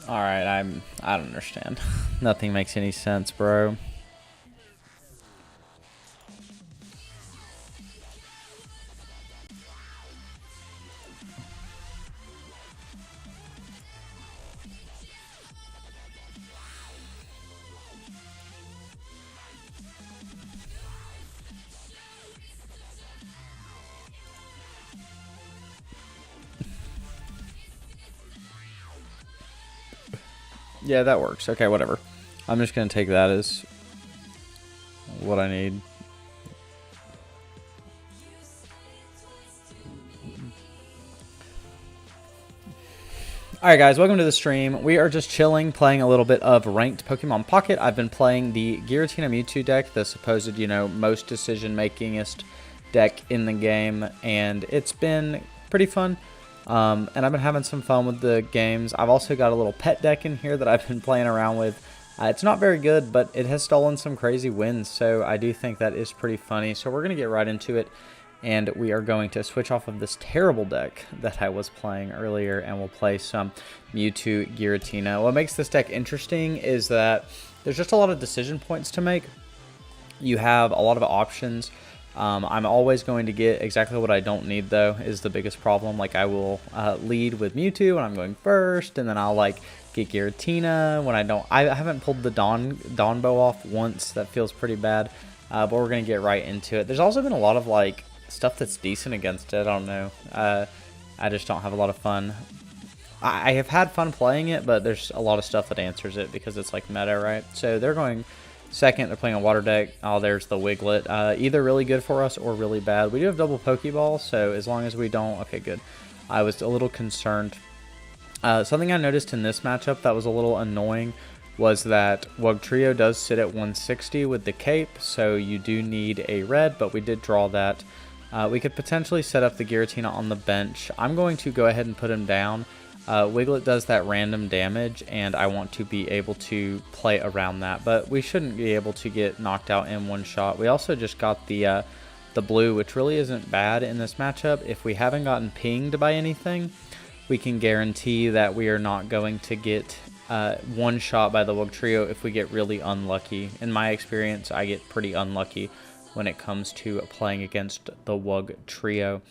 Alright, I don't understand. Nothing makes any sense, bro. Yeah, that works. Okay, whatever. I'm just going to take that as what I need. Alright guys, welcome to the stream. We are just chilling, playing a little bit of ranked Pokemon Pocket. I've been playing the Giratina Mewtwo deck, the supposed, most decision-makingest deck in the game, and it's been pretty fun. And I've been having some fun with the games. I've also got a little pet deck in here that I've been playing around with. It's not very good, but it has stolen some crazy wins, so I do think that is pretty funny. So we're going to get right into it, and we are going to switch off of this terrible deck that I was playing earlier, and we'll play some Mewtwo Giratina. What makes this deck interesting is that there's just a lot of decision points to make. You have a lot of options. I'm always going to get exactly what I don't need, though, is the biggest problem. Like, I will lead with Mewtwo when I'm going first, and then I'll, like, get Giratina when I don't. I haven't pulled the Dawn Bow off once. That feels pretty bad, but we're going to get right into it. There's also been a lot of, like, stuff that's decent against it. I don't know. I just don't have a lot of fun. I have had fun playing it, but there's a lot of stuff that answers it because it's, like, meta, right? So they're going second. They're playing a water deck. Oh, there's the Wiglet. Either really good for us or really bad. We do have double Pokeball, so as long as we don't... Okay, good. I was a little concerned. Something I noticed in this matchup that was a little annoying was that Wugtrio does sit at 160 with the cape, so you do need a red, but we did draw that. We could potentially set up the Giratina on the bench. I'm going to go ahead and put him down. Wiglet does that random damage, and I want to be able to play around that, but we shouldn't be able to get knocked out in one shot. We also just got the blue, which really isn't bad in this matchup. If we haven't gotten pinged by anything, we can guarantee that we are not going to get one shot by the Wugtrio if we get really unlucky. In my experience, I get pretty unlucky when it comes to playing against the Wugtrio.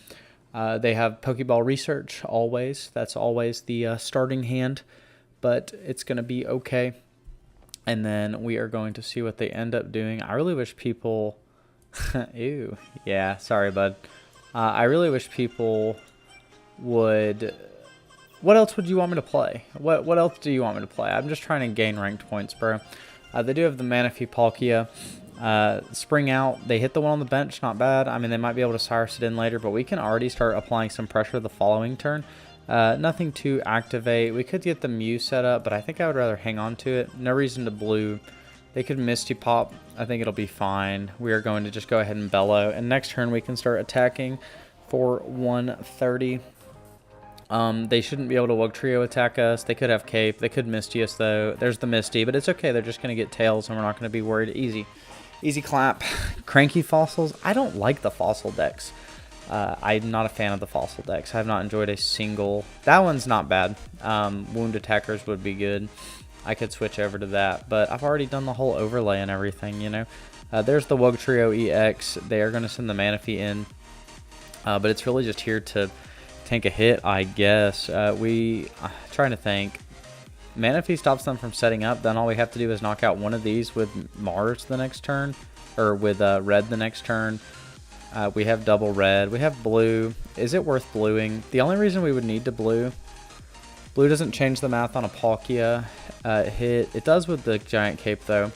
They have Pokeball Research, always. That's always the starting hand, but it's going to be okay. And then we are going to see what they end up doing. I really wish people... Ew. Yeah, sorry, bud. I really wish people would... What else would you want me to play? What else do you want me to play? I'm just trying to gain ranked points, bro. They do have the Manaphy Palkia. Spring Out, they hit the one on the bench, not bad. I mean, they might be able to Cyrus it in later, but we can already start applying some pressure the following turn. Nothing to activate. We could get the Mew set up, but I think I would rather hang on to it. No reason to blue. They could Misty Pop. I think it'll be fine. We are going to just go ahead and Bellow, and next turn we can start attacking for 130. They shouldn't be able to Wugtrio attack us. They could have Cape. They could Misty us, though. There's the Misty, but it's okay. They're just going to get Tails, and we're not going to be worried. Easy. Easy clap. Cranky Fossils. I don't like the fossil decks. I'm not a fan of the fossil decks. I have not enjoyed a single... That one's not bad. Wound Attackers would be good. I could switch over to that, but I've already done the whole overlay and everything, you know. There's the Wugtrio EX. They are going to send the Manaphy in, but it's really just here to tank a hit, I guess. Trying to think. Manaphy stops them from setting up, then all we have to do is knock out one of these with Mars the next turn, or with red the next turn. We have double red. We have blue. Is it worth bluing? The only reason we would need to blue doesn't change the math on a Palkia hit. It does with the Giant Cape, though,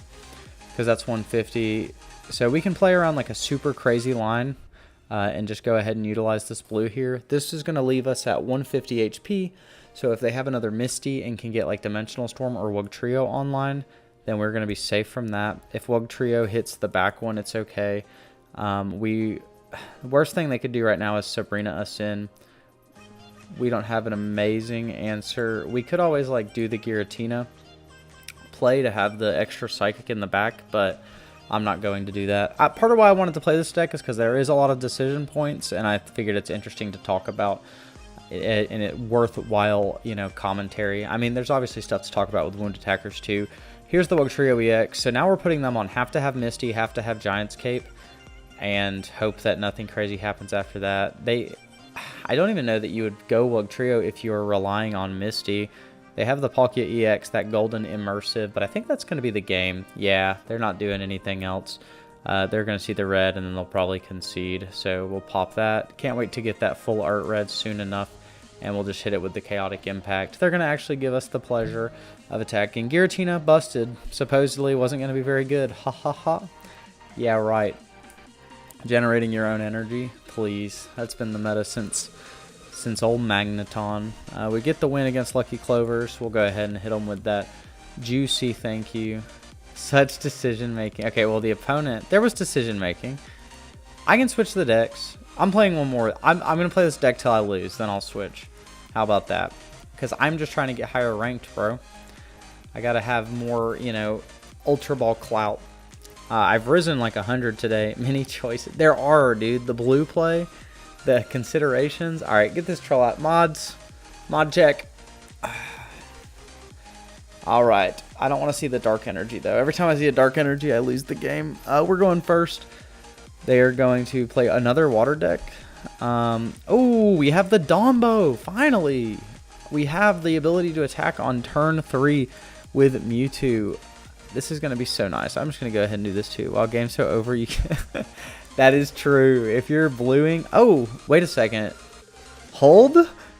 because that's 150. So we can play around like a super crazy line and just go ahead and utilize this blue here. This is going to leave us at 150 HP. So if they have another Misty and can get like Dimensional Storm or Wugtrio online, then we're going to be safe from that. If Wugtrio hits the back one, it's okay. The worst thing they could do right now is Sabrina us in. We don't have an amazing answer. We could always like do the Giratina play to have the extra Psychic in the back, but I'm not going to do that. Part of why I wanted to play this deck is because there is a lot of decision points, and I figured it's interesting to talk about. in it worthwhile, you know, commentary. I mean, there's obviously stuff to talk about with wound attackers too. Here's the Wugtrio EX. So now we're putting them on have to have Misty, have to have Giant's Cape, and hope that nothing crazy happens after that. I don't even know that you would go Wugtrio if you were relying on Misty. They have the Palkia EX, that golden immersive, but I think that's going to be the game. Yeah, they're not doing anything else. They're going to see the red, and then they'll probably concede. So we'll pop that. Can't wait to get that full art red soon enough, and we'll just hit it with the Chaotic Impact. They're going to actually give us the pleasure of attacking. Giratina busted. Supposedly wasn't going to be very good. Ha ha ha. Yeah, right. Generating your own energy, please. That's been the meta since old Magneton. We get the win against Lucky Clovers. We'll go ahead and hit them with that juicy thank you. Such decision making. Okay, well, the opponent, there was decision making. I can switch the decks. I'm playing one more. I'm going to play this deck till I lose, then I'll switch. How about that? Because I'm just trying to get higher ranked, bro. I got to have more, you know, Ultra Ball clout. I've risen like 100 today. Many choices. There are, dude. The blue play, the considerations. All right, get this troll out. Mods. Mod check. All right. I don't want to see the dark energy, though. Every time I see a dark energy, I lose the game. We're going first. They are going to play another water deck. Oh, we have the Dombo. Finally. We have the ability to attack on turn 3 with Mewtwo. This is going to be so nice. I'm just going to go ahead and do this too. While game's so over, you can that is true. If you're bluing... Oh, wait a second. Hold?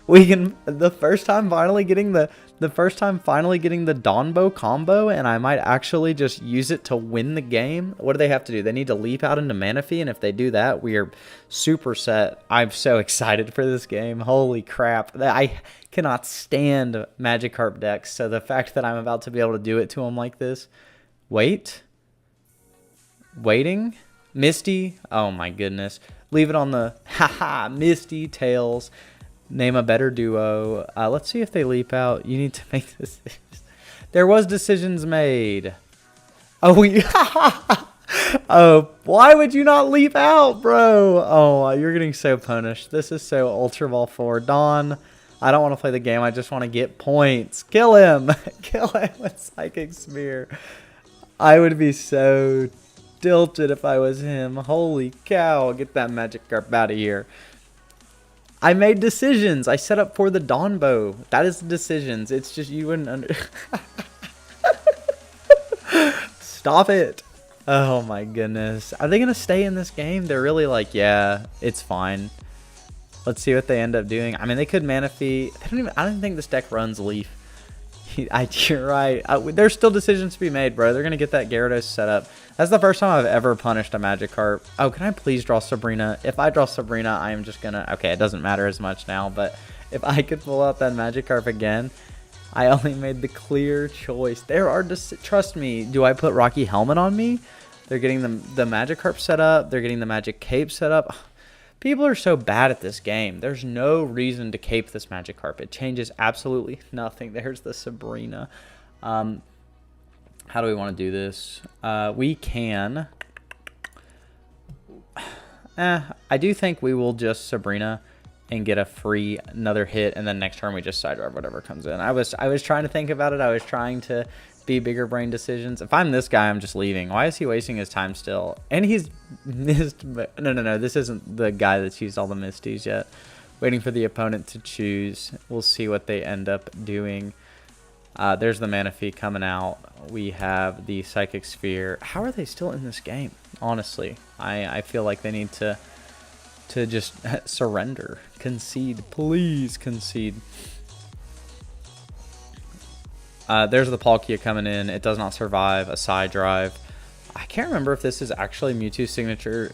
We can... The first time finally getting the Donbo combo, and I might actually just use it to win the game. What do they have to do? They need to leap out into Manaphy, and if they do that, we are super set. I'm so excited for this game. Holy crap. I cannot stand Magikarp decks, so the fact that I'm about to be able to do it to them like this... Waiting? Misty? Oh my goodness. Leave it on the... Haha, Misty, Tails... Name a better duo. Let's see if they leap out. You need to make this. There was decisions made. Oh, oh, why would you not leap out, bro? Oh, you're getting so punished. This is so Ultra Ball 4. Dawn, I don't want to play the game. I just want to get points. Kill him. Kill him with Psychic Spear. I would be so tilted if I was him. Holy cow. Get that Magikarp out of here. I made decisions. I set up for the Donbo. That is the decisions. It's just you wouldn't under... Stop it. Oh my goodness. Are they going to stay in this game? They're really like, yeah, it's fine. Let's see what they end up doing. I mean, they could Manaphy. I don't think this deck runs Leaf. You're right. There's still decisions to be made, bro. They're going to get that Gyarados set up. That's the first time I've ever punished a Magikarp. Oh, can I please draw Sabrina? If I draw Sabrina, I am just going to... Okay, it doesn't matter as much now, but if I could pull out that Magikarp again, I only made the clear choice. There are... Trust me, do I put Rocky Helmet on me? They're getting the Magikarp set up. They're getting the Magic Cape set up. People are so bad at this game. There's no reason to cape this Magikarp. It changes absolutely nothing. There's the Sabrina. How do we want to do this? We can... I do think we will just Sabrina and get a free another hit, and then next turn we just side drive whatever comes in. I was trying to think about it. I was trying to be bigger brain decisions. If I'm this guy, I'm just leaving. Why is he wasting his time still? And he's missed... No. This isn't the guy that's used all the Misties yet. Waiting for the opponent to choose. We'll see what they end up doing. There's the Manaphy coming out. We have the Psychic Sphere. How are they still in this game? Honestly, I feel like they need to just surrender. Concede. Please concede. There's the Palkia coming in. It does not survive a side drive. I can't remember if this is actually Mewtwo's signature.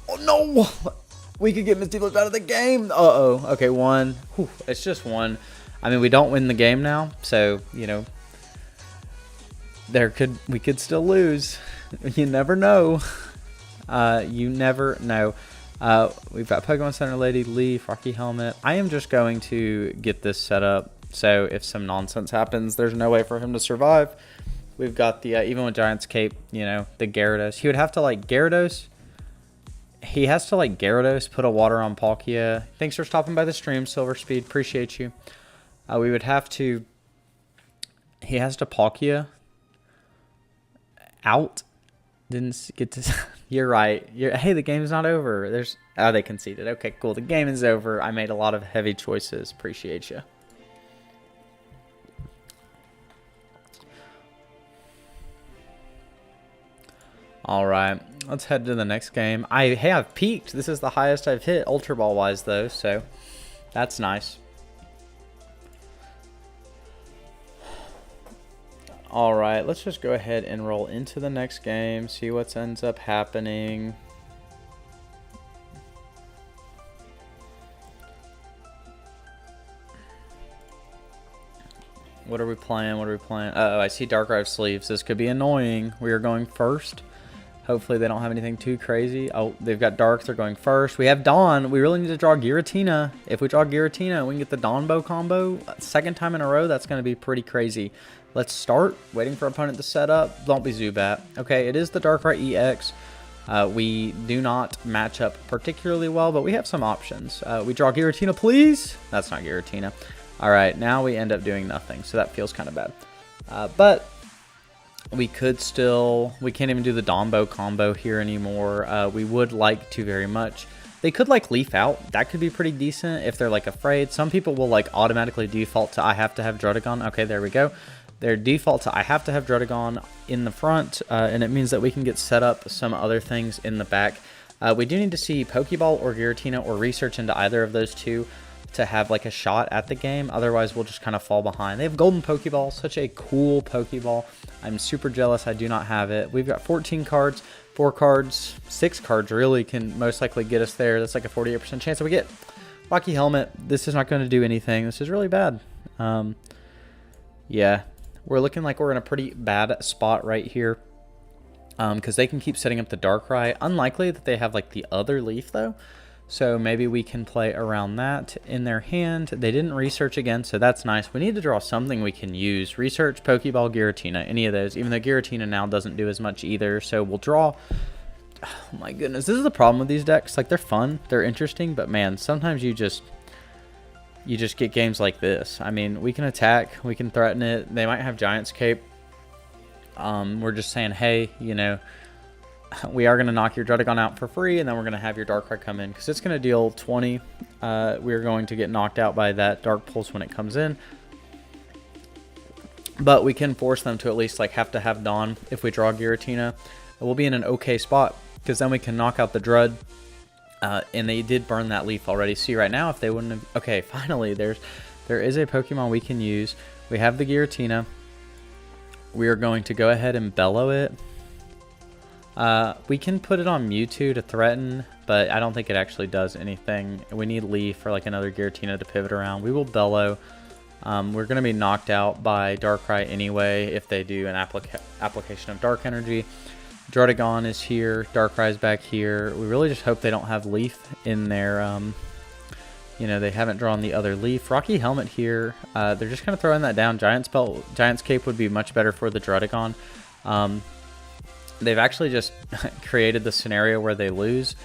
Oh, no! We could get Misty flipped out of the game. Uh-oh. Okay, one. Whew, it's just one. I mean, we don't win the game now, so, you know, we could still lose. You never know. You never know. We've got Pokemon Center Lady, Leaf, Rocky Helmet. I am just going to get this set up. So if some nonsense happens, there's no way for him to survive. We've got the, even with Giant's Cape, you know, the Gyarados. He would have to, like, Gyarados. he has to, like, Gyarados, put a water on Palkia. Thanks for stopping by the stream, Silver Speed. Appreciate you. We would have to... He has to Palkia out. Didn't get to... You're right. Hey, the game's not over. Oh, they conceded. Okay, cool. The game is over. I made a lot of heavy choices. Appreciate you. All right, let's head to the next game. Hey, I've peaked. This is the highest I've hit Ultra Ball wise though, so that's nice. All right, let's just go ahead and roll into the next game, see what ends up happening. What are we playing? What are we playing? Uh-oh, I see Darkrai sleeves. This could be annoying. We are going first. Hopefully they don't have anything too crazy. Oh, they've got Dark. They're going first. We have Dawn. We really need to draw Giratina. If we draw Giratina, we can get the Dawnbo combo. Second time in a row, that's going to be pretty crazy. Let's start. Waiting for opponent to set up. Don't be Zubat. Okay, it is the Darkrai EX. We do not match up particularly well, but we have some options. We draw Giratina, please. That's not Giratina. All right, now we end up doing nothing, so that feels kind of bad. But we could still... We can't even do the Dawnbo combo here anymore. We would like to very much. They could, like, Leaf Out. That could be pretty decent if they're, like, afraid. Some people will, like, automatically default to I have to have Druddigon. Okay, there we go. Their default to I have to have Druddigon in the front, and it means that we can get set up some other things in the back. We do need to see Pokeball or Giratina or research into either of those two to have like a shot at the game. Otherwise, we'll just kind of fall behind. They have Golden Pokeball, such a cool Pokeball. I'm super jealous I do not have it. We've got 14 cards, 4 cards, 6 cards really can most likely get us there. That's like a 48% chance that we get Rocky Helmet. This is not going to do anything. This is really bad. Yeah, we're looking like we're in a pretty bad spot right here. Because they can keep setting up the Darkrai. Unlikely that they have like the other Leaf though. So maybe we can play around that in their hand. They didn't research again, so that's nice. We need to draw something we can use. Research, Pokeball, Giratina, any of those. Even though Giratina now doesn't do as much either. So we'll draw... Oh my goodness, this is the problem with these decks. Like, they're fun, they're interesting, but man, sometimes you just get games like this. I mean, we can attack, we can threaten it. They might have Giant's Cape. We're just saying, hey, you know... We are going to knock your Druddigon out for free, and then we're going to have your Darkrai come in, because it's going to deal 20. We're going to get knocked out by that Dark Pulse when it comes in. But we can force them to at least like have to have Dawn if we draw Giratina. We'll be in an okay spot, because then we can knock out the Drud. And they did burn that Leaf already. See, right now, if they wouldn't have... Okay, finally, there is a Pokemon we can use. We have the Giratina. We are going to go ahead and bellow it. We can put it on Mewtwo to threaten, but I don't think it actually does anything. We need Leaf or like another Giratina to pivot around. We will bellow. We're going to be knocked out by Darkrai anyway if they do an application of Dark Energy. Druddigon is here. Darkrai's back here. We really just hope they don't have Leaf in their... you know, they haven't drawn the other Leaf. Rocky Helmet here. They're just kind of throwing that down. Giant's Cape would be much better for the Druddigon. They've actually just created the scenario where they lose.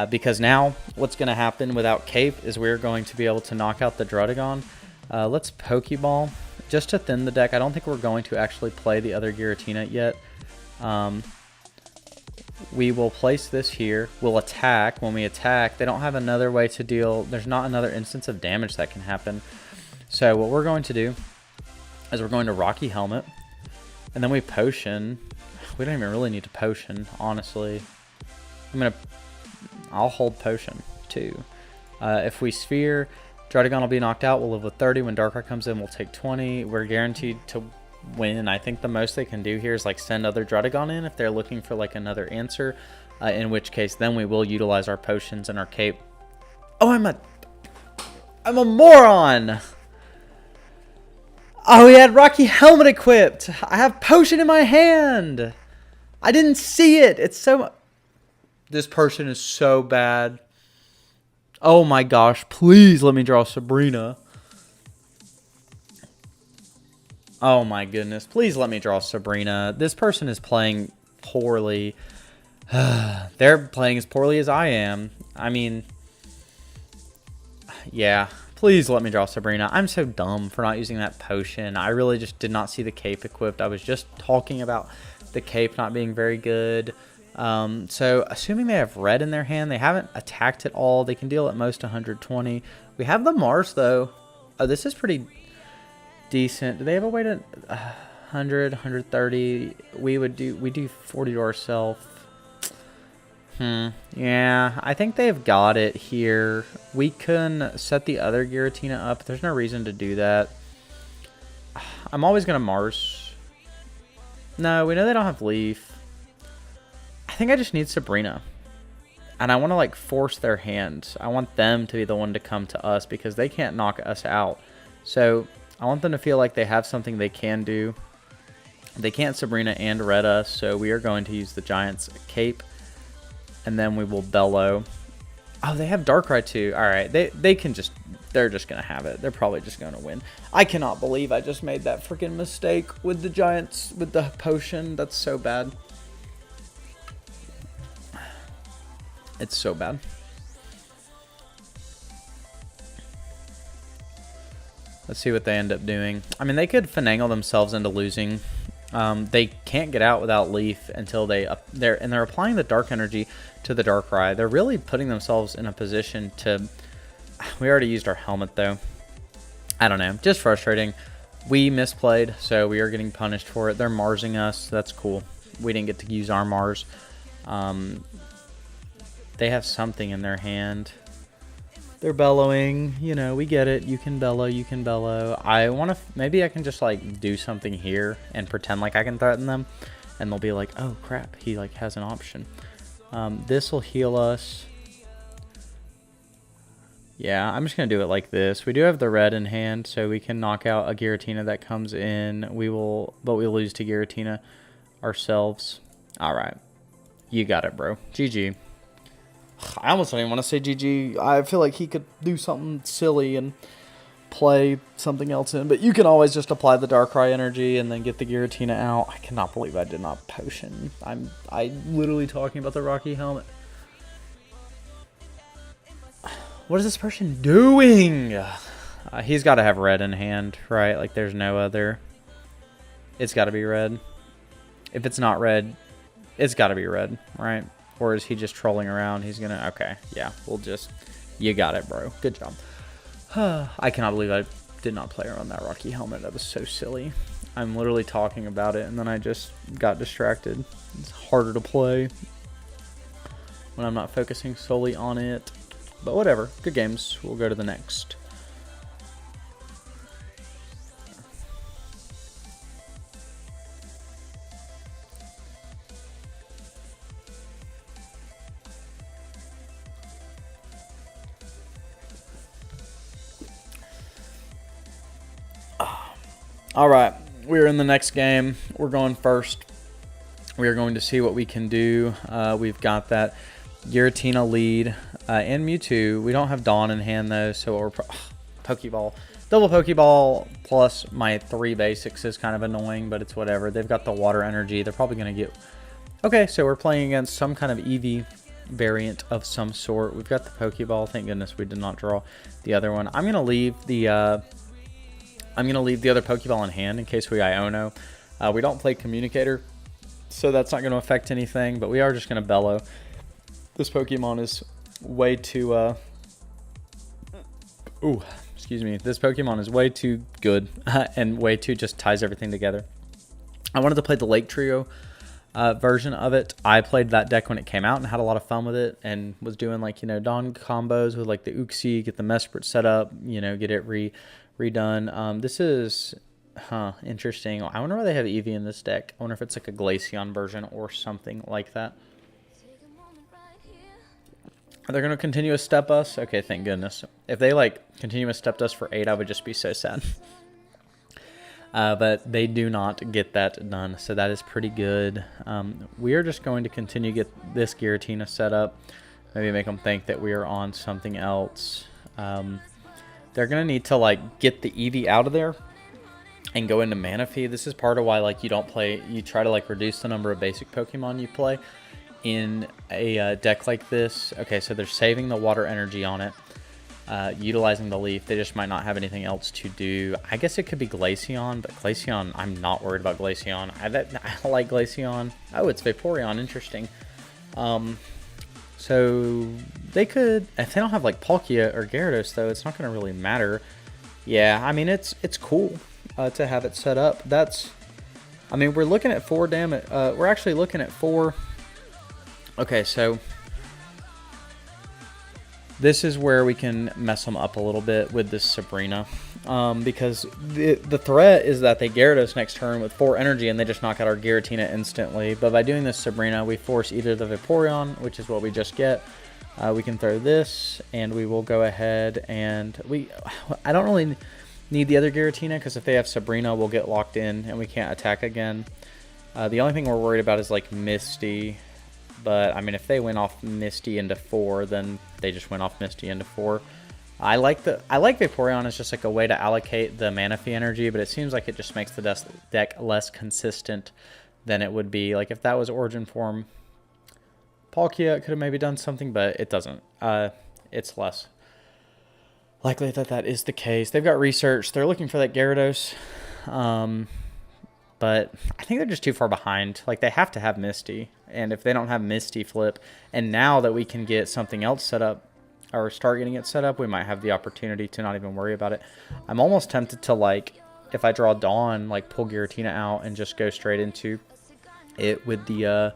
Because now what's going to happen without Cape is we're going to be able to knock out the Druddigon. Let's Pokeball just to thin the deck. I don't think we're going to actually play the other Giratina yet. We will place this here. We'll attack. When we attack, they don't have another way to deal. There's not another instance of damage that can happen. So what we're going to do is we're going to Rocky Helmet. And then we Potion. We don't even really need to Potion, honestly. I'll hold Potion, too. If we Sphere, Druddigon will be knocked out. We'll live with 30. When Darkrai comes in, we'll take 20. We're guaranteed to win. I think the most they can do here is, like, send other Druddigon in if they're looking for, like, another answer. In which case, then we will utilize our Potions and our Cape. Oh, I'm a moron! Oh, he had Rocky Helmet equipped! I have Potion in my hand! I didn't see it. It's so... This person is so bad. Oh my gosh. Please let me draw Sabrina. Oh my goodness. Please let me draw Sabrina. This person is playing poorly. They're playing as poorly as I am. I mean, yeah. Please let me draw Sabrina. I'm so dumb for not using that potion. I really just did not see the cape equipped. I was just talking about the cape not being very good. So assuming they have red in their hand, they haven't attacked at all. They can deal at most 120. We have the Mars though. Oh, this is pretty decent. Do they have a way to 100, 130? We do 40 to ourselves. Yeah, I think they've got it here. We can set the other Giratina up. There's no reason to do that. I'm always going to Mars. No, we know they don't have Leaf. I think I just need Sabrina. And I want to, like, force their hand. I want them to be the one to come to us because they can't knock us out. So I want them to feel like they have something they can do. They can't Sabrina and red us, so we are going to use the Giant's Cape. And then we will bellow. Oh, they have Darkrai too. All right, they're just gonna have it. They're probably just gonna win. I cannot believe I just made that freaking mistake with the Giants with the potion. That's so bad. It's so bad. Let's see what they end up doing. I mean, they could finagle themselves into losing. They can't get out without Leaf until they're applying the Dark Energy to the Darkrai. They're really putting themselves in a position to... We already used our helmet, though. I don't know. Just frustrating. We misplayed, so we are getting punished for it. They're Marsing us. That's cool. We didn't get to use our Mars. They have something in their hand. They're bellowing. You know, we get it. You can bellow. You can bellow. I want to... Maybe I can just, like, do something here and pretend like I can threaten them. And they'll be like, oh, crap. He, like, has an option. This will heal us. Yeah, I'm just going to do it like this. We do have the red in hand, so we can knock out a Giratina that comes in. But we'll lose to Giratina ourselves. All right. You got it, bro. GG. I almost don't even want to say GG. I feel like he could do something silly and play something else in. But you can always just apply the Darkrai energy and then get the Giratina out. I cannot believe I did not potion. I'm literally talking about the Rocky Helmet. What is this person doing? He's got to have red in hand, right? Like there's no other. It's got to be red. If it's not red, it's got to be red, right? Or is he just trolling around? He's going to... Okay, yeah. We'll just... You got it, bro. Good job. I cannot believe I did not play around that Rocky Helmet. That was so silly. I'm literally talking about it, and then I just got distracted. It's harder to play when I'm not focusing solely on it. But whatever. Good games. We'll go to the next. All right, we're in the next game. We're going first. We are going to see what we can do. We've got that Giratina lead and Mewtwo. We don't have Dawn in hand though, so we're Pokeball. Double Pokeball plus my 3 basics is kind of annoying, but it's whatever. They've got the water energy. They're probably going to get... Okay, so we're playing against some kind of Eevee variant of some sort. We've got the Pokeball. Thank goodness we did not draw the other one. I'm going to leave the... other Pokeball in hand in case we Iono. We don't play Communicator, so that's not going to affect anything, but we are just going to bellow. This Pokemon is way too... excuse me. This Pokemon is way too good and way too just ties everything together. I wanted to play the Lake Trio version of it. I played that deck when it came out and had a lot of fun with it and was doing, like, you know, Dawn combos with, like, the Uxie, get the Mesprit set up, you know, get it redone. This is interesting. I wonder why they have Eevee in this deck. I wonder if it's like a Glaceon version or something like that. Are they going to continuous step us? Okay, thank goodness. If they like continuous stepped us for 8, I would just be so sad. But they do not get that done, so that is pretty good. We are just going to continue to get this Giratina set up. Maybe make them think that we are on something else. They're going to need to, like, get the Eevee out of there and go into Manaphy. This is part of why, like, you don't play... You try to, like, reduce the number of basic Pokemon you play. in a deck like this. Okay, so they're saving the water energy on it, utilizing the leaf. They just might not have anything else to do. I guess it could be Glaceon, but Glaceon, I'm not worried about Glaceon. I like Glaceon. Oh, it's Vaporeon. Interesting. So they could, if they don't have like Palkia or Gyarados, though, it's not going to really matter. Yeah, I mean, it's cool to have it set up. That's, I mean, we're looking at 4 damage. We're actually looking at 4. Okay, so this is where we can mess them up a little bit with this Sabrina. Because the threat is that they Gyarados next turn with 4 energy and they just knock out our Giratina instantly. But by doing this Sabrina, we force either the Vaporeon, which is what we just get. We can throw this, and we will go ahead and I don't really need the other Giratina, because if they have Sabrina, we'll get locked in and we can't attack again. The only thing we're worried about is like Misty. But I mean, if they went off Misty into 4, then they just went off Misty into 4. I like Vaporeon as just like a way to allocate the Manaphy energy, but it seems like it just makes the deck less consistent than it would be. Like if that was Origin Form, Palkia could have maybe done something, but it doesn't. It's less likely that that is the case. They've got research. They're looking for that Gyarados. But I think they're just too far behind. Like, they have to have Misty. And if they don't have Misty Flip, and now that we can get something else set up, or start getting it set up, we might have the opportunity to not even worry about it. I'm almost tempted to, like, if I draw Dawn, like, pull Giratina out and just go straight into it with the,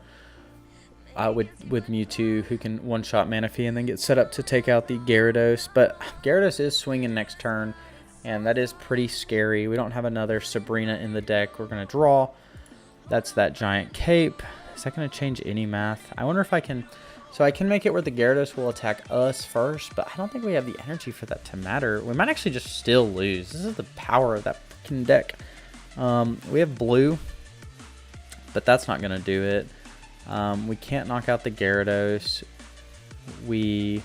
with Mewtwo, who can one-shot Manaphy and then get set up to take out the Gyarados. But Gyarados is swinging next turn, and that is pretty scary. We don't have another Sabrina in the deck. We're going to draw. That's that giant cape. Is that going to change any math? I wonder if I can... So I can make it where the Gyarados will attack us first, but I don't think we have the energy for that to matter. We might actually just still lose. This is the power of that freaking deck. We have blue, but that's not going to do it. We can't knock out the Gyarados. We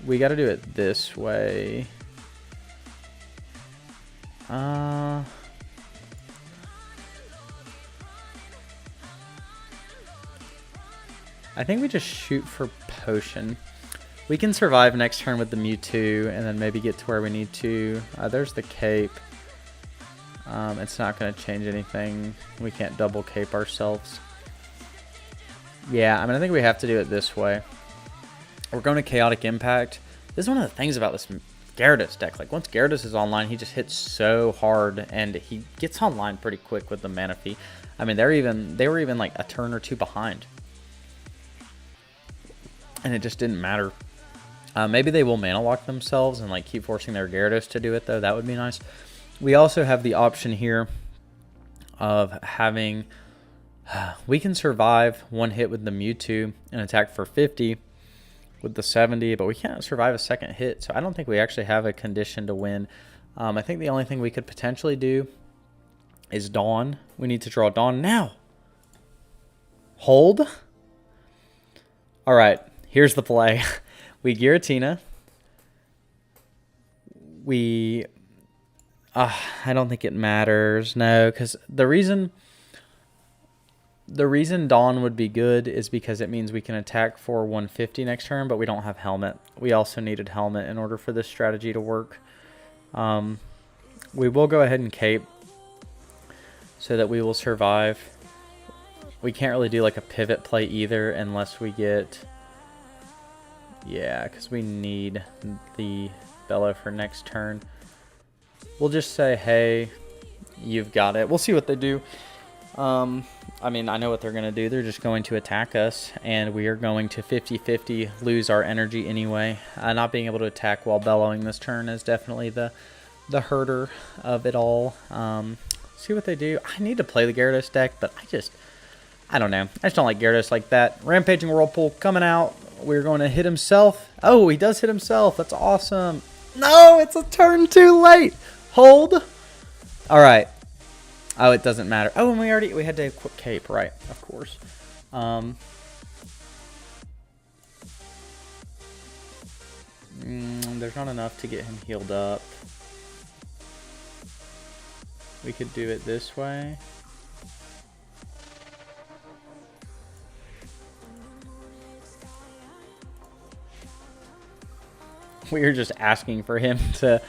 got to do it this way. I think we just shoot for Potion. We can survive next turn with the Mewtwo and then maybe get to where we need to. There's the cape. It's not going to change anything. We can't double cape ourselves. Yeah, I mean, I think we have to do it this way. We're going to Chaotic Impact. This is one of the things about this Gyarados deck. Like, once Gyarados is online, he just hits so hard, and he gets online pretty quick with the Manaphy. I mean, they were even like a turn or 2 behind. And it just didn't matter. Maybe they will mana lock themselves and like keep forcing their Gyarados to do it, though. That would be nice. We also have the option here of having... we can survive one hit with the Mewtwo and attack for 50 with the 70, but we can't survive a second hit, so I don't think we actually have a condition to win. I think the only thing we could potentially do is Dawn. We need to draw Dawn now. Hold. All right. Here's the play. We Giratina. I don't think it matters. No, because the reason Dawn would be good is because it means we can attack for 150 next turn, but we don't have Helmet. We also needed Helmet in order for this strategy to work. We will go ahead and cape so that we will survive. We can't really do like a pivot play either unless we get... Yeah, because we need the Bellow for next turn. We'll just say, hey, you've got it. We'll see what they do. I mean, I know what they're going to do. They're just going to attack us, and we are going to 50-50 lose our energy anyway. Not being able to attack while bellowing this turn is definitely the herder of it all. See what they do. I need to play the Gyarados deck, but I don't know. I just don't like Gyarados like that. Rampaging Whirlpool coming out. We're going to hit himself. Oh, he does hit himself. That's awesome. No, it's a turn too late. Hold. All right. Oh, it doesn't matter. Oh, and we had to equip cape, right? Of course. There's not enough to get him healed up. We could do it this way. we are just asking for him to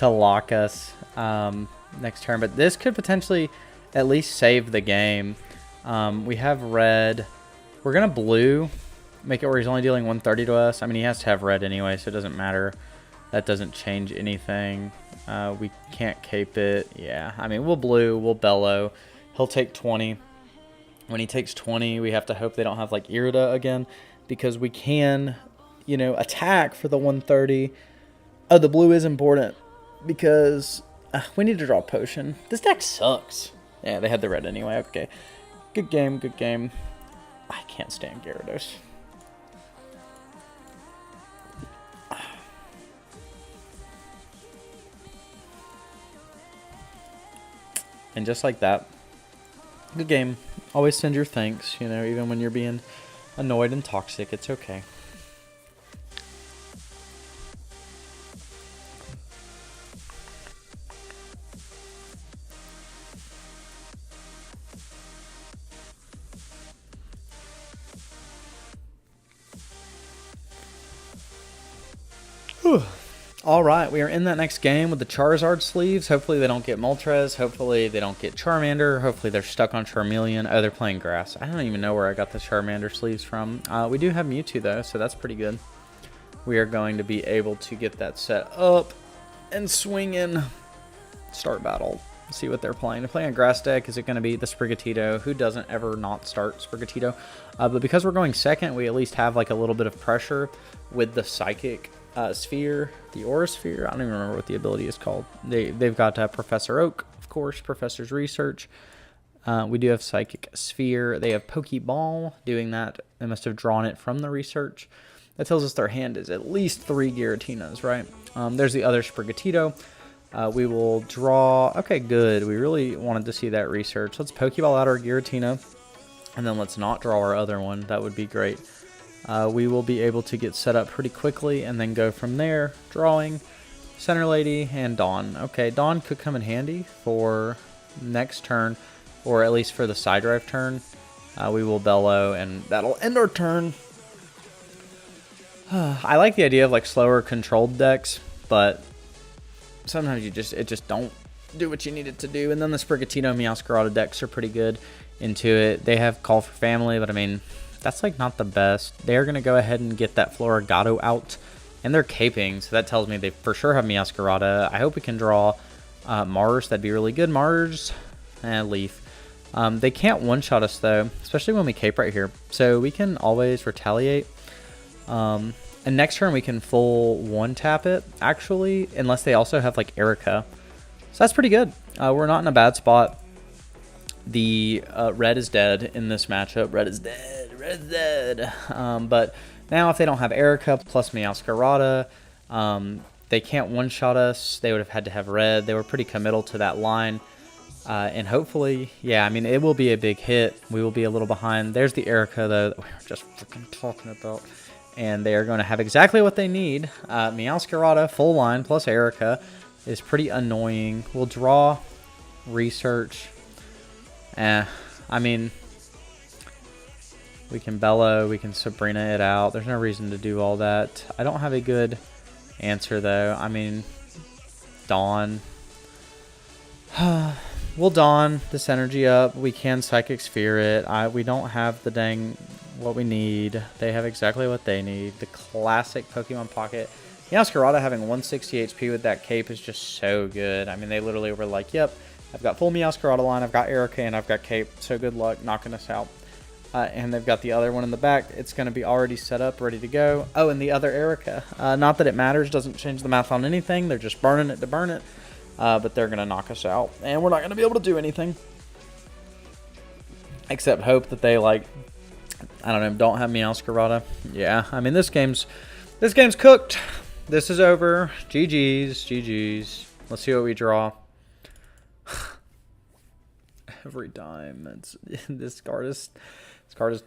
lock us next turn. But this could potentially at least save the game. We have red. We're going to blue, make it where he's only dealing 130 to us. I mean, he has to have red anyway, so it doesn't matter. That doesn't change anything. We can't cape it. Yeah, I mean, we'll blue, we'll bellow. He'll take 20. When he takes 20, we have to hope they don't have, like, Irida again, because we can, you know, attack for the 130. Oh, the blue is important because we need to draw a potion. This deck sucks. Yeah, they had the red anyway. Okay. Good game, good game. I can't stand Gyarados. And just like that, good game. Always send your thanks, you know, even when you're being annoyed and toxic, it's okay. Whew. All right, we are in that next game with the Charizard sleeves. Hopefully they don't get Moltres. Hopefully they don't get Charmander. Hopefully they're stuck on Charmeleon. Oh, they're playing Grass. I don't even know where I got the Charmander sleeves from. We do have Mewtwo, though, so that's pretty good. We are going to be able to get that set up and swing in. Start battle. See what they're playing. They're playing a Grass deck. Is it going to be the Sprigatito? Who doesn't ever not start Sprigatito? But because we're going second, we at least have like a little bit of pressure with the Psychic Sphere, the Aura Sphere. I don't even remember what the ability is called. They've got Professor Oak, of course, Professor's Research. We do have Psychic Sphere. They have Pokeball doing that. They must have drawn it from the research. That tells us their hand is at least 3 Giratinas, right? There's the other Sprigatito. We will draw. Okay, good. We really wanted to see that research. Let's Pokeball out our Giratina, and then let's not draw our other one. That would be great. We will be able to get set up pretty quickly and then go from there. Drawing, Center Lady, and Dawn. Okay, Dawn could come in handy for next turn, or at least for the side drive turn. We will bellow, and that'll end our turn. I like the idea of like slower controlled decks, but sometimes it just don't do what you need it to do. And then the Sprigatito Meowscarada decks are pretty good into it. They have Call for Family, but I mean, that's like not the best. They're going to go ahead and get that Florigato out, and they're caping, so that tells me they for sure have Meowscarada. I hope we can draw Mars. That'd be really good. Mars and Leaf. They can't one-shot us, though, especially when we cape right here. So we can always retaliate. And next turn we can full one-tap it, actually, unless they also have, like, Erica. So that's pretty good. We're not in a bad spot. The red is dead in this matchup. Red is dead. Red is dead. But now if they don't have Erica plus Meowscarada, they can't one-shot us. They would have had to have red. They were pretty committal to that line. And hopefully, yeah, I mean, it will be a big hit. We will be a little behind. There's the Erica, though, that we were just freaking talking about. And they are going to have exactly what they need. Meowscarada, full line, plus Erica is pretty annoying. We'll draw Research. I mean, we can bellow, we can Sabrina it out. There's no reason to do all that. I don't have a good answer, though. I mean, Dawn. We'll Dawn this energy up. We can Psychic Sphere it. We don't have the dang what we need. They have exactly what they need. The classic Pokemon Pocket. Meowscarada having 160 HP with that cape is just so good. I mean, they literally were like, yep, I've got full Meowscarada line, I've got Erica, and I've got cape. So good luck knocking us out. And they've got the other one in the back. It's going to be already set up, ready to go. Oh, and the other Erica. Not that it matters. Doesn't change the math on anything. They're just burning it to burn it. But they're going to knock us out. And we're not going to be able to do anything. Except hope that they, like, I don't know, don't have Meowscarada. Yeah, I mean, this game's cooked. This is over. GG's, GG's. Let's see what we draw. Every time. This card is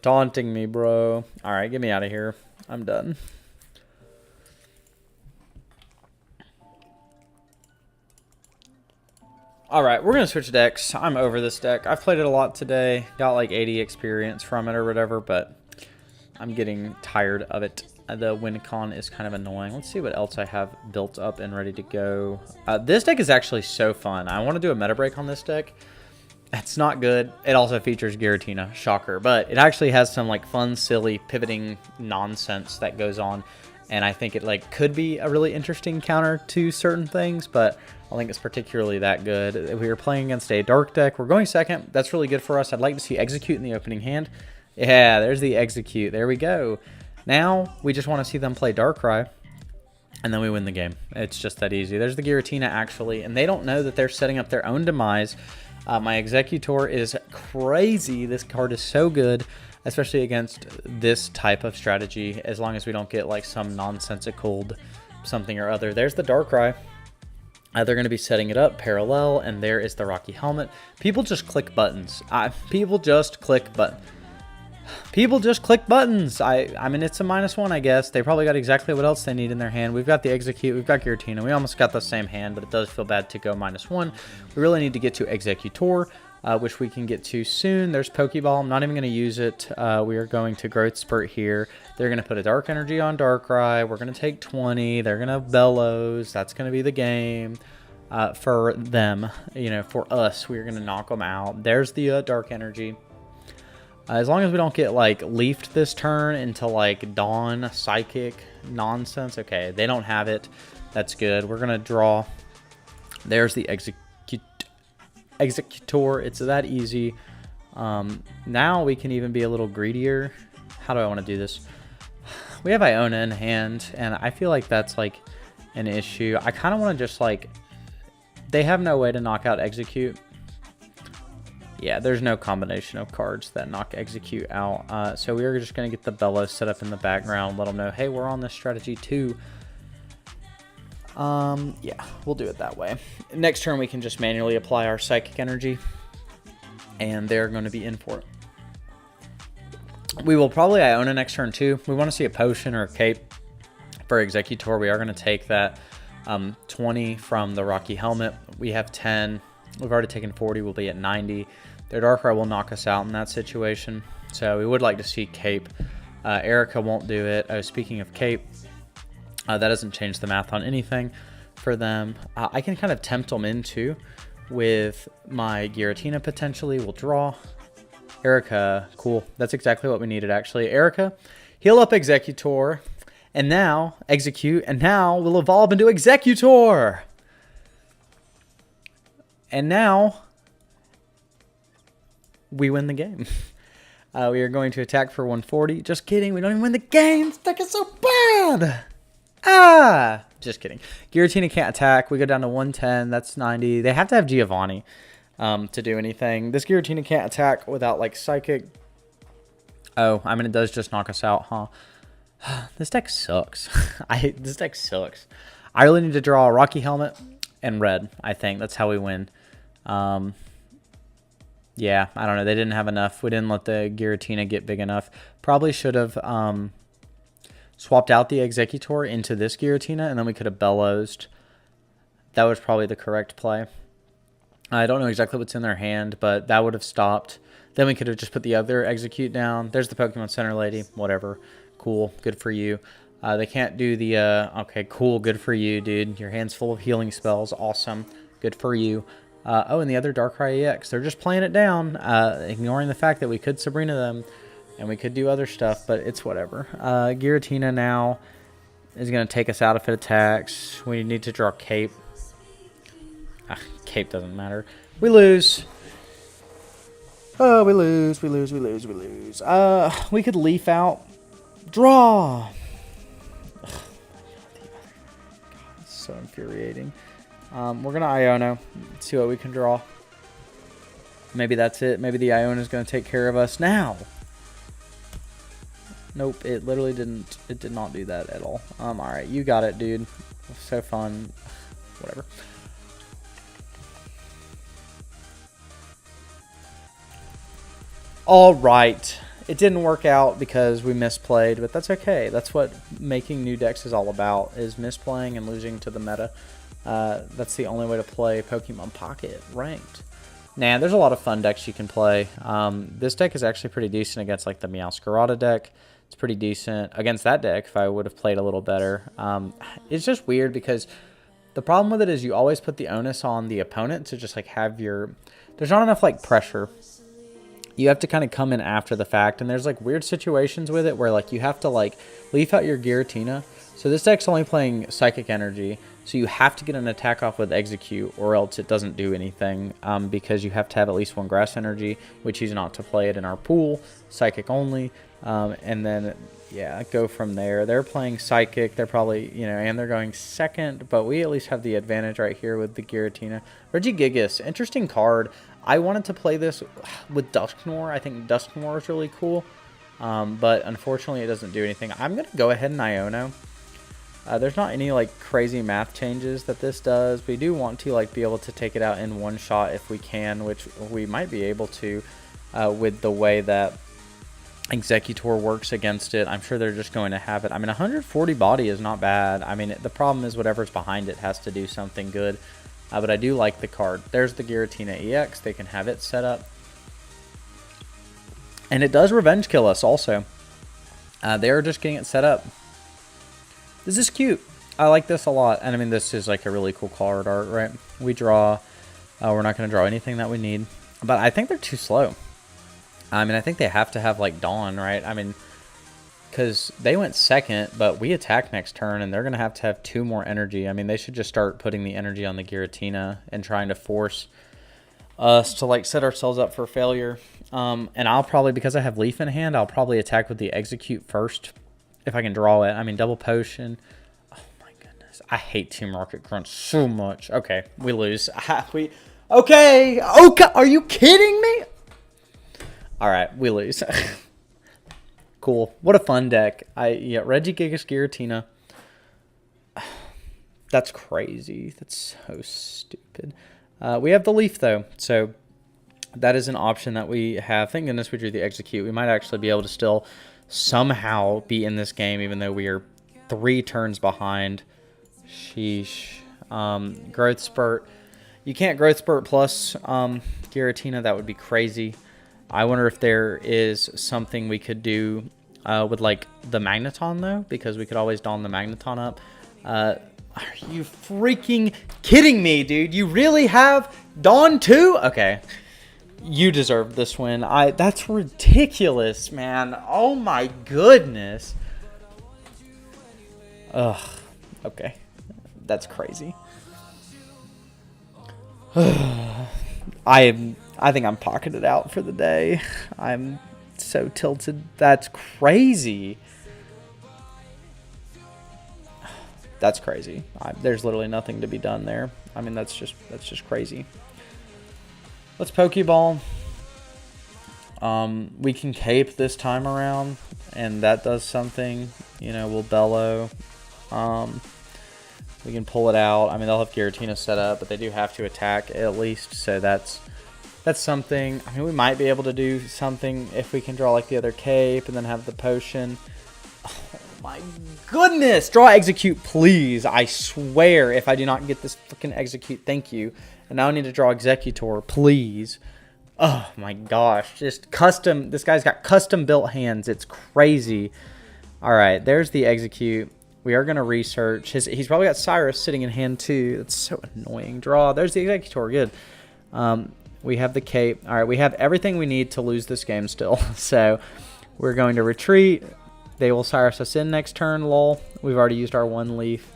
taunting me, bro. All right, get me out of here. I'm done. All right, we're going to switch decks. I'm over this deck. I've played it a lot today. Got like 80 experience from it or whatever, but I'm getting tired of it. The win con is kind of annoying. Let's see what else I have built up and ready to go. This deck is actually so fun. I want to do a meta break on this deck. It's not good. It also features Giratina, shocker, but it actually has some like fun, silly, pivoting nonsense that goes on, and I think it like could be a really interesting counter to certain things, but I think it's particularly that good. We are playing against a dark deck. We're going second. That's really good for us. I'd like to see Execute in the opening hand. Yeah, there's the Execute. There we go. Now we just want to see them play Darkrai, and then we win the game. It's just that easy. There's the Giratina actually, and they don't know that they're setting up their own demise. My Executor is crazy. This card is so good, especially against this type of strategy, as long as we don't get like some nonsensical something or other. There's the Darkrai. They're going to be setting it up parallel, and there is the Rocky Helmet. People just click buttons. People just click buttons. People just click buttons. I mean, it's a -1, I guess. They probably got exactly what else they need in their hand. We've got the Execute. We've got Giratina. We almost got the same hand, but it does feel bad to go -1. We really need to get to Executor, which we can get to soon. There's Pokeball. I'm not even going to use it. We are going to Growth Spurt here. They're going to put a Dark Energy on Darkrai. We're going to take 20. They're going to Bellows. That's going to be the game for them. You know, for us, we're going to knock them out. There's the Dark Energy. As long as we don't get, like, leafed this turn into, like, Dawn Psychic nonsense. Okay, they don't have it. That's good. We're going to draw. There's the Executor. It's that easy. Now we can even be a little greedier. How do I want to do this? We have Iona in hand, and I feel like that's, like, an issue. I kind of want to just, like... They have no way to knock out Execute. Yeah, there's no combination of cards that knock Execute out. So we're just going to get the Bellows set up in the background. Let them know, hey, we're on this strategy too. Yeah, we'll do it that way. Next turn, we can just manually apply our Psychic Energy. And they're going to be in for it. We will probably Iona next turn too. We want to see a Potion or a Cape for Executor. We are going to take that 20 from the Rocky Helmet. We have 10. We've already taken 40. We'll be at 90. Their Darkrai will knock us out in that situation. So we would like to see Cape. Erica won't do it. Oh, speaking of Cape, that doesn't change the math on anything for them. I can kind of tempt them into with my Giratina potentially. We'll draw. Erica, cool. That's exactly what we needed actually. Erica, heal up Executor. And now, Execute. And now we'll evolve into Executor. And now, we win the game. We are going to attack for 140. Just kidding. We don't even win the game. This deck is so bad. Ah! Just kidding. Giratina can't attack. We go down to 110. That's 90. They have to have Giovanni to do anything. This Giratina can't attack without, like, Psychic. Oh, I mean, it does just knock us out, huh? This deck sucks. This deck sucks. I really need to draw a Rocky Helmet and red, I think. That's how we win. Yeah, I don't know. They didn't have enough. We didn't let the Giratina get big enough. Probably should have swapped out the Executor into this Giratina, and then we could have Bellowsed. That was probably the correct play. I don't know exactly what's in their hand, but that would have stopped. Then we could have just put the other Execute down. There's the Pokemon Center lady. Whatever. Cool. Good for you. They can't do the... okay, cool. Good for you, dude. Your hand's full of healing spells. Awesome. Good for you. Oh, and the other Darkrai EX. They're just playing it down, ignoring the fact that we could Sabrina them, and we could do other stuff, but it's whatever. Giratina now is going to take us out if it attacks. We need to draw Cape. Cape doesn't matter. We lose. Oh, we lose. We could Leaf out. Draw. Ugh. God, it's so infuriating. We're going to Iona. See what we can draw. Maybe that's it. Maybe the Iona is going to take care of us now. Nope, it literally didn't. It did not do that at all. Alright, you got it, dude. So fun. Whatever. Alright. It didn't work out because we misplayed, but that's okay. That's what making new decks is all about, is misplaying and losing to the meta. That's the only way to play Pokemon Pocket ranked. Nah, there's a lot of fun decks you can play. This deck is actually pretty decent against like the Meowscarada deck. It's pretty decent against that deck if I would have played a little better. It's just weird because the problem with it is you always put the onus on the opponent to just like have your... There's not enough like pressure. You have to kind of come in after the fact, and there's like weird situations with it where like you have to like leaf out your Giratina. So this deck's only playing Psychic Energy, so you have to get an attack off with Execute, or else it doesn't do anything, because you have to have at least one Grass Energy. We choose not to play it in our pool, Psychic only, and then, yeah, go from there. They're playing Psychic, they're probably, you know, and they're going second, but we at least have the advantage right here with the Giratina. Regigigas, interesting card. I wanted to play this with Dusknoir. I think Dusknoir is really cool, but unfortunately it doesn't do anything. I'm going to go ahead and Iono. There's not any like crazy math changes that this does. We do want to like be able to take it out in one shot if we can, which we might be able to with the way that Executor works against it. I'm sure they're just going to have it. I mean, 140 body is not bad. I mean, the problem is whatever's behind it has to do something good. But I do like the card. There's the Giratina EX. They can have it set up. And it does Revenge Kill us also. They're just getting it set up. This is cute. I like this a lot. And I mean, this is like a really cool card art, right? We draw. We're not going to draw anything that we need. But I think they're too slow. I mean, I think they have to have like Dawn, right? I mean, because they went second, but we attack next turn, and they're going to have 2 more energy. I mean, they should just start putting the energy on the Giratina and trying to force us to like set ourselves up for failure. And I'll probably, because I have Leaf in hand, I'll probably attack with the Execute first. If I can draw it. I mean, double potion. Oh my goodness. I hate Team Rocket Crunch so much. Okay, we lose. Okay. Are you kidding me? All right, we lose. Cool. What a fun deck. Regigigas Giratina. That's crazy. That's so stupid. We have the Leaf though, so that is an option that we have. Thank goodness we drew the Execute. We might actually be able to still somehow be in this game, even though we are 3 turns behind. Sheesh. Growth Spurt. You can't Growth Spurt plus Giratina. That would be crazy. I wonder if there is something we could do with like the Magneton though, because we could always Dawn the Magneton up. Are you freaking kidding me, dude? You really have Dawn too? Okay. You deserve this win. That's ridiculous, man. Oh my goodness. Ugh. Okay. That's crazy. I think I'm pocketed out for the day. I'm so tilted. That's crazy. That's crazy. There's literally nothing to be done there. I mean, that's just crazy. Let's Pokeball. We can Cape this time around, and that does something. You know, we'll Bellow. We can pull it out. I mean, they'll have Giratina set up, but they do have to attack at least, so that's something. I mean, we might be able to do something if we can draw like the other Cape and then have the potion. Oh my goodness! Draw Execute, please. I swear, if I do not get this freaking Execute, thank you. And now I need to draw Executor, please. Oh my gosh. Just custom. This guy's got custom built hands. It's crazy. Alright, there's the Execute. We are going to research. He's probably got Cyrus sitting in hand too. That's so annoying. Draw. There's the Executor. Good. We have the Cape. Alright, we have everything we need to lose this game still. So we're going to retreat. They will Cyrus us in next turn. Lol. We've already used our 1 leaf.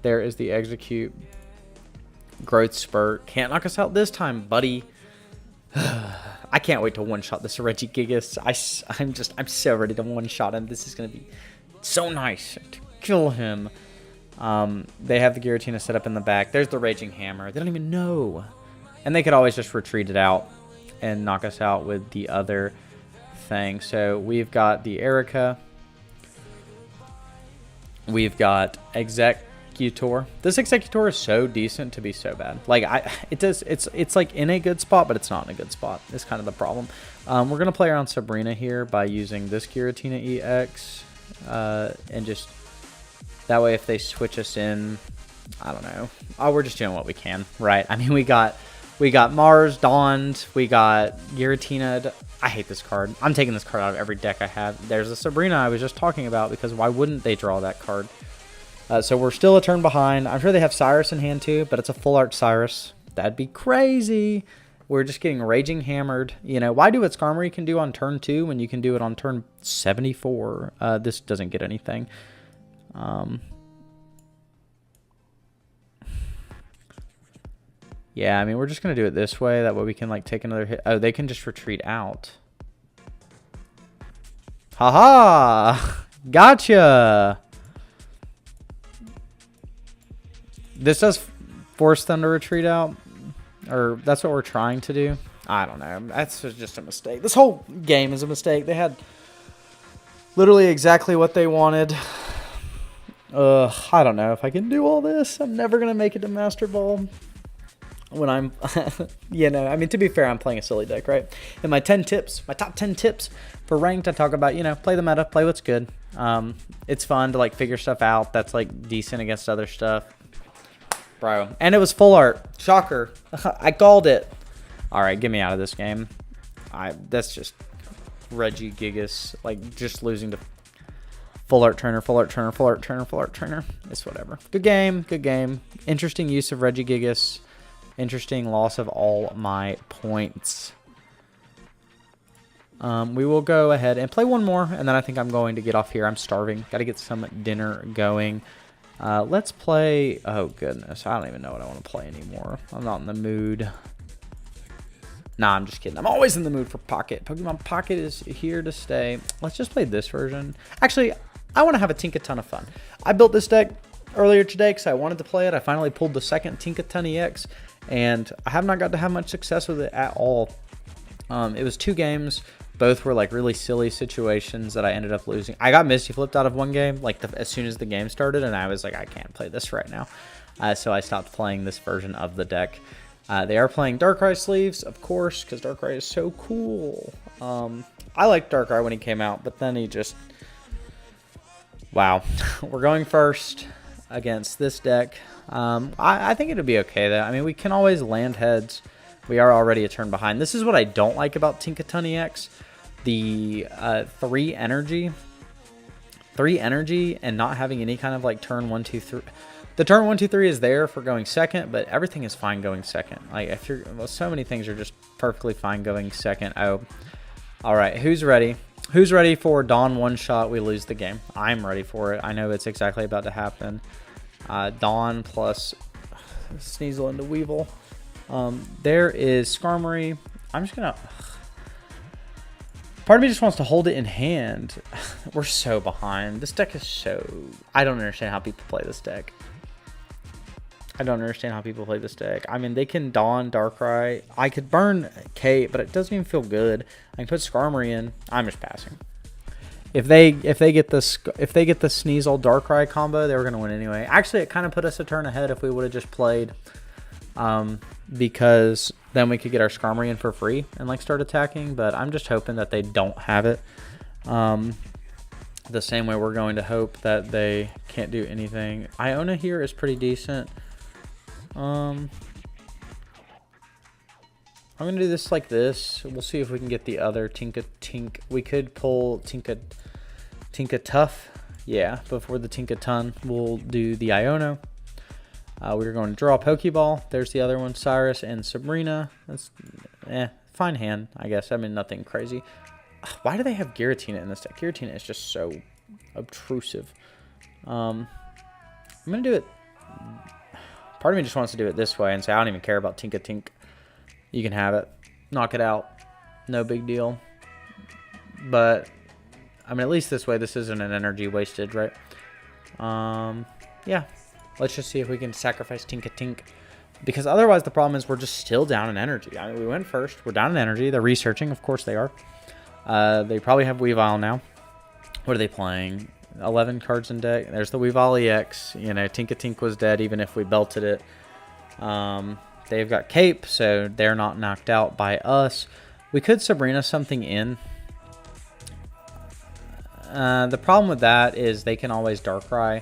There is the Execute. Growth Spurt. Can't knock us out this time, buddy. I can't wait to one-shot this Regigigas. I'm so ready to one-shot him. This is going to be so nice to kill him. They have the Giratina set up in the back. There's the Raging Hammer. They don't even know. And they could always just retreat it out and knock us out with the other thing. So we've got the Erica. We've got Executor. This Executor is so decent to be so bad. Like it's like in a good spot, but it's not in a good spot. It's kind of the problem. We're gonna play around Sabrina here by using this Giratina EX, and just that way if they switch us in, I don't know. Oh, we're just doing what we can, right? I mean, we got We got Mars, Dawned. We got Giratina. I hate this card. I'm taking this card out of every deck I have. There's a Sabrina I was just talking about because why wouldn't they draw that card? So we're still a turn behind. I'm sure they have Cyrus in hand too, but it's a full art Cyrus. That'd be crazy. We're just getting Raging Hammered. You know, why do what Skarmory can do on turn 2 when you can do it on turn 74? This doesn't get anything. Yeah, I mean, we're just going to do it this way. That way we can, like, take another hit. Oh, they can just retreat out. Haha! Gotcha! This does force them to retreat out. Or that's what we're trying to do. I don't know. That's just a mistake. This whole game is a mistake. They had literally exactly what they wanted. I don't know if I can do all this. I'm never going to make it to Master Ball. When I'm, you know, I mean, to be fair, I'm playing a silly deck, right? And my 10 tips, my top 10 tips for ranked, I talk about, you know, play the meta, play what's good. It's fun to, like, figure stuff out that's, like, decent against other stuff. Bro. And it was full art. Shocker. I called it. All right, get me out of this game. That's just Reggie Gigas, like, just losing to full art trainer, full art trainer, full art trainer, full art trainer. It's whatever. Good game, good game. Interesting use of Reggie Gigas. Interesting loss of all my points. We will go ahead and play one more, and then I think I'm going to get off here. I'm starving. Got to get some dinner going. Let's play... Oh, goodness. I don't even know what I want to play anymore. I'm not in the mood. Nah, I'm just kidding. I'm always in the mood for Pocket. Pokemon Pocket is here to stay. Let's just play this version. Actually, I want to have a Tinkaton of fun. I built this deck earlier today because I wanted to play it. I finally pulled the second Tinkaton EX. And I have not got to have much success with it at all. It was 2 games. Both were like really silly situations that I ended up losing. I got Misty flipped out of one game like as soon as the game started. And I was like, I can't play this right now. So I stopped playing this version of the deck. They are playing Darkrai sleeves, of course, because Darkrai is so cool. I liked Darkrai when he came out, but then he just... Wow. We're going first against this deck. I think it'll be okay, though. I mean, we can always land heads. We are already a turn behind. This is what I don't like about Tinkaton EX. The 3 energy. 3 energy and not having any kind of, like, turn 1, 2, 3. The turn 1, 2, 3 is there for going second, but everything is fine going second. Like, if you're... Well, so many things are just perfectly fine going second. Oh. All right. Who's ready? Who's ready for Dawn one-shot? We lose the game. I'm ready for it. I know it's exactly about to happen. Dawn plus Sneasel into Weevil. There is Skarmory. I'm just gonna... Part of me just wants to hold it in hand. We're so behind. This deck is so... I don't understand how people play this deck. I don't understand how people play this deck. I mean, they can Dawn, Darkrai. I could burn Kate, but it doesn't even feel good. I can put Skarmory in. I'm just passing. If they get the Sneasel Darkrai combo, they were gonna win anyway. Actually, it kind of put us a turn ahead if we would have just played, because then we could get our Skarmory in for free and like start attacking. But I'm just hoping that they don't have it. The same way we're going to hope that they can't do anything. Iona here is pretty decent. I'm gonna do this like this. We'll see if we can get the other Tink. We could pull Tinka Tough. Yeah, before the Tinkaton, we'll do the Iono. We're going to draw a Pokeball. There's the other one, Cyrus and Sabrina. That's fine hand, I guess. I mean, nothing crazy. Why do they have Giratina in this deck? Giratina is just so obtrusive. I'm gonna do it. Part of me just wants to do it this way and say I don't even care about Tinka Tink. You can have it. Knock it out. No big deal. But, I mean, at least this way, this isn't an energy wasted, right? Yeah. Let's just see if we can sacrifice Tinka Tink. Because otherwise, the problem is we're just still down in energy. I mean, we went first. We're down in energy. They're researching. Of course they are. They probably have Weavile now. What are they playing? 11 cards in deck. There's the Weavile EX. You know, Tinka Tink was dead even if we belted it. They've got Cape, so they're not knocked out by us. We could Sabrina something in. The problem with that is they can always Darkrai.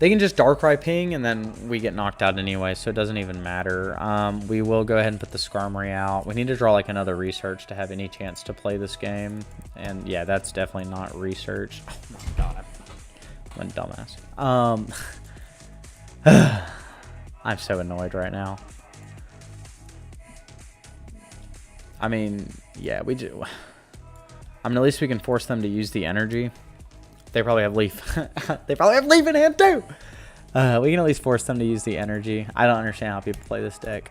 They can just Darkrai ping, and then we get knocked out anyway, so it doesn't even matter. We will go ahead and put the Skarmory out. We need to draw like another research to have any chance to play this game. And yeah, that's definitely not research. Oh my god, I'm a dumbass. I'm so annoyed right now. I mean, yeah, we do. I mean, at least we can force them to use the energy. They probably have Leaf. They probably have Leaf in hand too. We can at least force them to use the energy. I don't understand how people play this deck.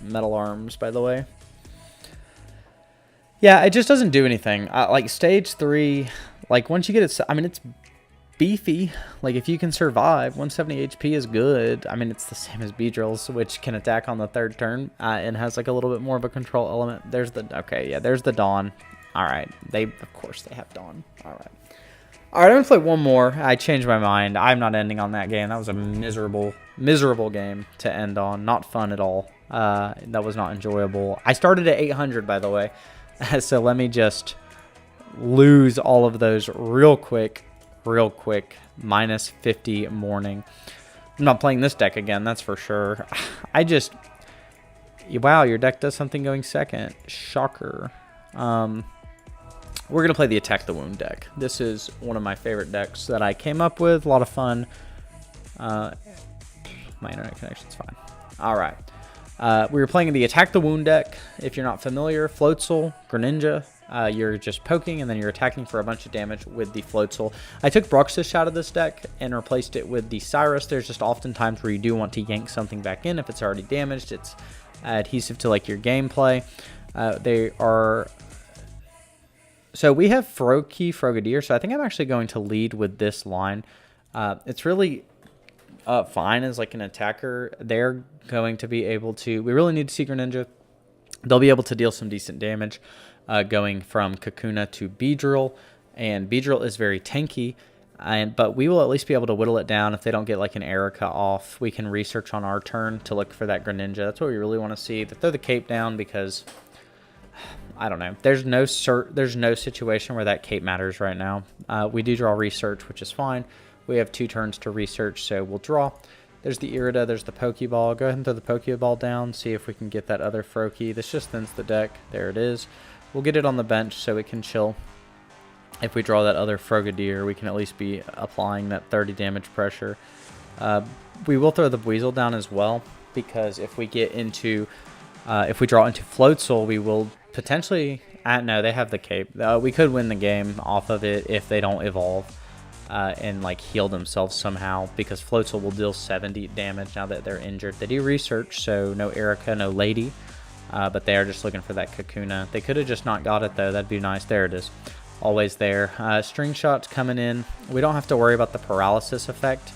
Metal Arms, by the way. Yeah, it just doesn't do anything. Like stage 3, like once you get it, I mean, it's beefy. Like if you can survive, 170 HP is good. I mean, it's the same as Beedrill's, which can attack on the 3rd turn and has like a little bit more of a control element. There's the, okay, yeah, there's the Dawn. All right, of course they have Dawn. All right. All right, I'm going to play one more. I changed my mind. I'm not ending on that game. That was a miserable, miserable game to end on. Not fun at all. That was not enjoyable. I started at 800, by the way. So let me just lose all of those real quick. Minus 50 morning. I'm not playing this deck again, that's for sure. Wow, your deck does something going second. Shocker. We're going to play the Attack the Wound deck. This is one of my favorite decks that I came up with. A lot of fun. My internet connection's fine. All right. We were playing the Attack the Wound deck. If you're not familiar, Floatzel, Greninja. You're just poking, and then you're attacking for a bunch of damage with the Floatzel. I took Bruxish out of this deck and replaced it with the Cyrus. There's just often times where you do want to yank something back in if it's already damaged. It's adhesive to like your gameplay. They are... So we have Frogadier, so I think I'm actually going to lead with this line. It's really fine as like an attacker. They're going to be able to... We really need to see Greninja. They'll be able to deal some decent damage going from Kakuna to Beedrill. And Beedrill is very tanky, but we will at least be able to whittle it down. If they don't get like an Erica off, we can research on our turn to look for that Greninja. That's what we really want to see. They throw the cape down because... I don't know. There's no situation where that cape matters right now. We do draw research, which is fine. We have 2 turns to research, so we'll draw. There's the Irida. There's the Pokeball. Go ahead and throw the Pokeball down. See if we can get that other Froakie. This just thins the deck. There it is. We'll get it on the bench so it can chill. If we draw that other Frogadier, we can at least be applying that 30 damage pressure. We will throw the Weasel down as well, because if we get into... if we draw into Floatzel, we will... potentially, no, they have the cape. We could win the game off of it if they don't evolve and like heal themselves somehow, because Floatzel will deal 70 damage now that they're injured. They do research, so no Erica, no Lady, but they are just looking for that Kakuna. They could have just not got it though. That'd be nice. There it is, always there. String Shot's coming in. We don't have to worry about the paralysis effect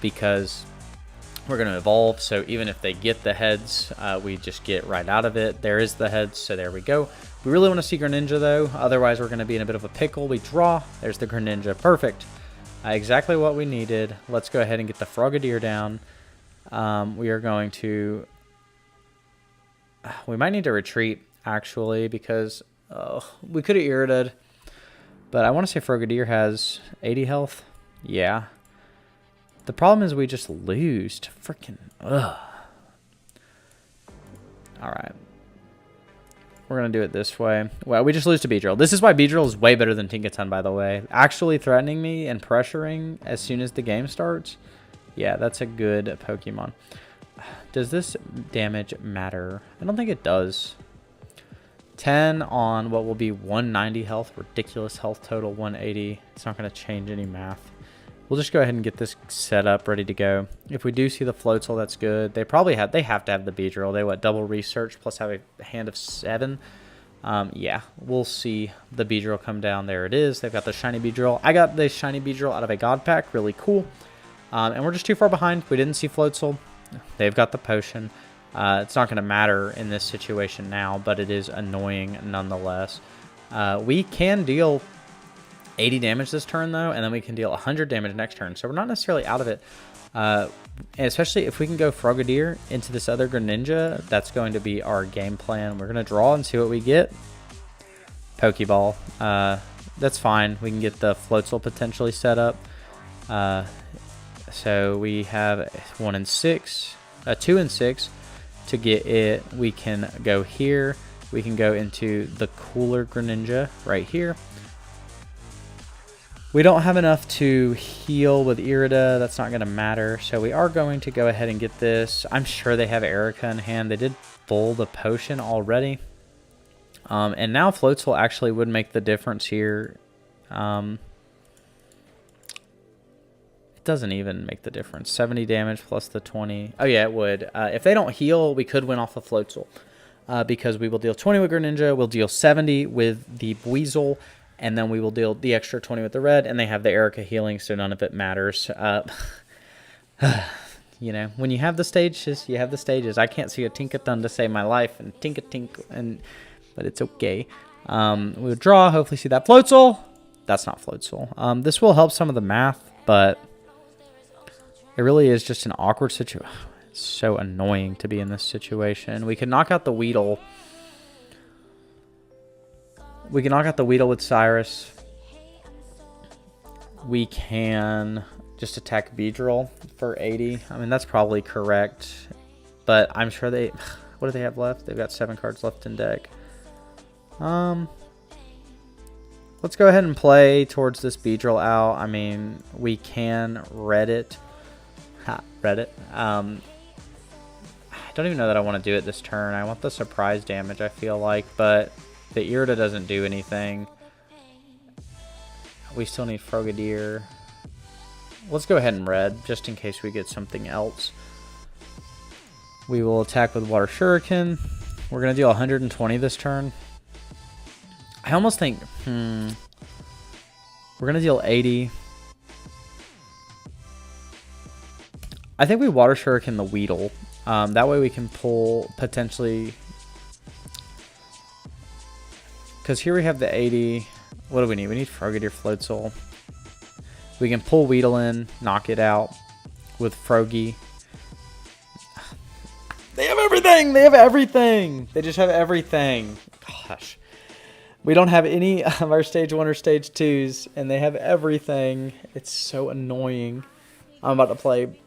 because we're going to evolve, so even if they get the heads, we just get right out of it. There is the heads, so there we go. We really want to see Greninja, though. Otherwise, we're going to be in a bit of a pickle. We draw. There's the Greninja. Perfect. Exactly what we needed. Let's go ahead and get the Frogadier down. We are going to... We might need to retreat, actually, because we could have Iridied. But I want to say Frogadier has 80 health. Yeah. The problem is we just lose to freaking... Ugh. Alright. We're going to do it this way. Well, we just lose to Beedrill. This is why Beedrill is way better than Tinkaton, by the way. Actually threatening me and pressuring as soon as the game starts. Yeah, that's a good Pokemon. Does this damage matter? I don't think it does. 10 on what will be 190 health. Ridiculous health total, 180. It's not going to change any math. We'll just go ahead and get this set up, ready to go. If we do see the Floatzel, that's good. They have to have the Beedrill. They double research plus have a hand of 7. Yeah, we'll see the Beedrill come down. There it is. They've got the shiny Beedrill. I got the shiny Beedrill out of a God Pack. Really cool. And we're just too far behind. We didn't see Floatzel. They've got the potion. It's not going to matter in this situation now, but it is annoying nonetheless. We can deal 80 damage this turn, though, and then we can deal 100 damage next turn. So we're not necessarily out of it. And especially if we can go Frogadier into this other Greninja, that's going to be our game plan. We're going to draw and see what we get. Pokeball. That's fine. We can get the Floatzel potentially set up. So we have 1 and 6, 2 and 6 to get it. We can go here. We can go into the cooler Greninja right here. We don't have enough to heal with Irida. That's not going to matter. So we are going to go ahead and get this. I'm sure they have Erica in hand. They did full the potion already. And now Floatzel actually would make the difference here. It doesn't even make the difference. 70 damage plus the 20. Oh, yeah, it would. If they don't heal, we could win off of Floatzel. Because we will deal 20 with Greninja. We'll deal 70 with the Weasel. And then we will deal the extra 20 with the red. And they have the Erica healing, so none of it matters. You know, when you have the stages, you have the stages. I can't see a Tinkaton to save my life. And Tinka-Tink, but it's okay. We'll draw, hopefully see that Floatzel. That's not Floatzel. This will help some of the math, but it really is just an awkward situation. It's so annoying to be in this situation. We can knock out the Weedle. We can knock out the Weedle with Cyrus. We can just attack Beedrill for 80. I mean, that's probably correct. But I'm sure they... What do they have left? They've got 7 cards left in deck. Let's go ahead and play towards this Beedrill out. I mean, we can Reddit. Reddit. I don't even know that I want to do it this turn. I want the surprise damage, I feel like. But the Irida doesn't do anything. We still need Frogadier. Let's go ahead and red, just in case we get something else. We will attack with Water Shuriken. We're going to deal 120 this turn. I almost think... We're going to deal 80. I think we Water Shuriken the Weedle. That way we can pull potentially... Because here we have the 80. What do we need? We need Frogadier Floatzel. We can pull Weedle in, knock it out with Frogy. They have everything! They have everything! They just have everything. Gosh. We don't have any of our stage 1 or stage 2s, and they have everything. It's so annoying. I'm about to play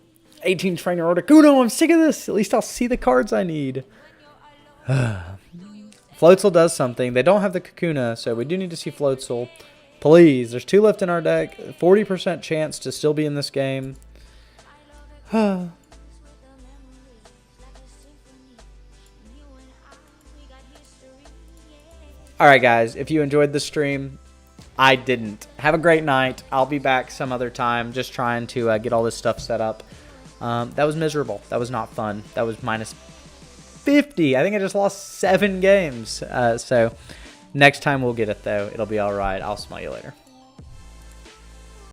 18 Trainer Articuno. I'm sick of this. At least I'll see the cards I need. Floatzel does something. They don't have the Kakuna, so we do need to see Floatzel. Please. There's 2 left in our deck. 40% chance to still be in this game. Alright, guys. If you enjoyed the stream, I didn't. Have a great night. I'll be back some other time just trying to get all this stuff set up. That was miserable. That was not fun. That was minus 50. I think I just lost 7 games. So next time we'll get it, though. It'll be all right. I'll smell you later.